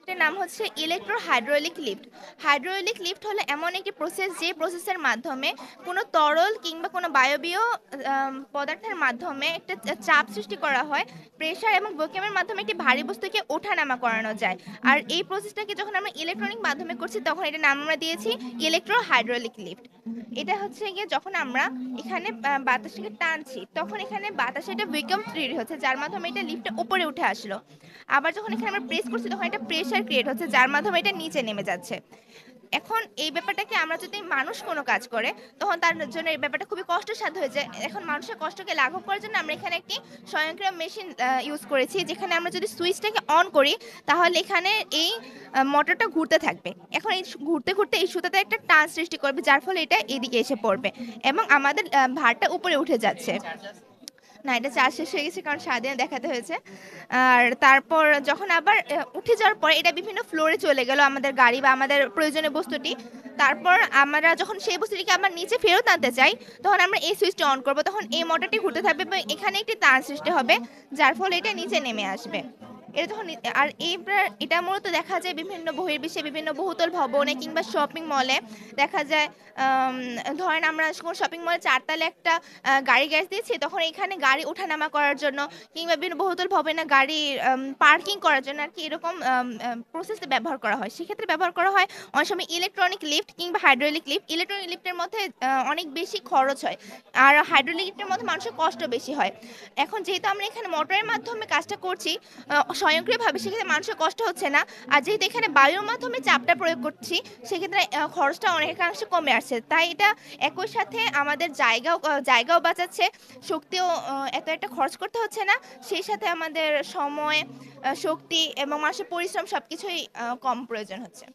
এটার নাম হচ্ছে electro hydraulic lift. Hydraulic lift হলো এমন একটি প্রসেস যে প্রসেসের মাধ্যমে কোনো তরল কিংবা কোনো বায়বীয় পদার্থের মাধ্যমে একটা চাপ সৃষ্টি করা হয়, প্রেসার এবং ভ্যাকুয়ামের মাধ্যমে একটি ভারী বস্তুকে ওঠানামা করানো যায়। আর এই প্রসেসটাকে যখন আমরা ইলেকট্রনিক মাধ্যমে করছি তখন এটার নাম আমরা দিয়েছি ইলেকট্রো হাইড্রোলিক লিফট। এটা হচ্ছে গিয়ে যখন আমরা এখানে বাতাসটাকে টানছি তখন এখানে বাতাসে একটা ভ্যাকুয়াম তৈরি হচ্ছে যার মাধ্যমে এটা লিফটে উপরে উঠে আসলো। আবার যখন এখানে আমরা প্রেস করছি তখন একটা প্রেসার ক্রিয়েট হচ্ছে যার মাধ্যমে এটা নিচে নেমে যাচ্ছে। এখন এই ব্যাপারটাকে আমরা যদি মানুষ কোনো কাজ করে তখন তার জন্য এই ব্যাপারটা খুবই কষ্টসাধ্য হয়ে যায়। এখন মানুষের কষ্টকে লাঘব করার জন্য আমরা এখানে একটি স্বয়ংক্রিয় মেশিন ইউজ করেছি, যেখানে আমরা যদি সুইচটাকে অন করি তাহলে এখানে এই মোটরটা ঘুরতে থাকবে। এখন এই ঘুরতে ঘুরতে এই সুতাতে একটা টান সৃষ্টি করবে যার ফলে এটা এদিকে এসে পড়বে এবং আমাদের ভারটা উপরে উঠে যাচ্ছে। না, এটা চার্জ শেষ হয়ে গেছে কারণ সারাদিনে দেখাতে হয়েছে। আর তারপর যখন আবার উঠে যাওয়ার পরে এটা বিভিন্ন ফ্লোরে চলে গেল আমাদের গাড়ি বা আমাদের প্রয়োজনীয় বস্তুটি। তারপর আমরা যখন সেই বস্তুটিকে আবার নিচে ফেরত আনতে চাই তখন আমরা এই সুইচটা অন করব, তখন এই মোটরটি ঘুরতে থাকবে এবং এখানে একটি তার সৃষ্টি হবে যার ফলে এটা নিচে নেমে আসবে। এটা যখন আর এটা মূলত দেখা যায় বিভিন্ন বহির্বিশ্বে বিভিন্ন বহুতল ভবনে কিংবা শপিং মলে দেখা যায়। আম, ধরেন আমরা কোনো শপিং মলে চারতলে একটা গাড়ি গ্যারেজ দিয়েছি, তখন এখানে গাড়ি ওঠানামা করার জন্য কিংবা বিভিন্ন বহুতল ভবনে গাড়ি পার্কিং করার জন্য আর কি এরকম প্রসেসে ব্যবহার করা হয়। সেক্ষেত্রে ব্যবহার করা হয় অনেক সময় ইলেকট্রনিক লিফট কিংবা হাইড্রোলিক লিফট। ইলেকট্রনিক লিফটের মধ্যে অনেক বেশি খরচ হয়, আর হাইড্রোলিক লিফটের মধ্যে মানুষের কষ্ট বেশি হয়। এখন যেহেতু আমরা এখানে মোটরের মাধ্যমে কাজটা করছি স্বয়ংক্রিয়ভাবে, সেক্ষেত্রে মানুষের কষ্ট হচ্ছে না। আর যেহেতু এখানে বায়ুর মাধ্যমে চাপটা প্রয়োগ করছি সেক্ষেত্রে খরচটা অনেকাংশে কমে আসছে। তাই এটা একই সাথে আমাদের জায়গাও বাঁচাচ্ছে, শক্তিও এত একটা খরচ করতে হচ্ছে না, সেই সাথে আমাদের সময়, শক্তি এবং মানুষের পরিশ্রম সবকিছুই কম প্রয়োজন হচ্ছে।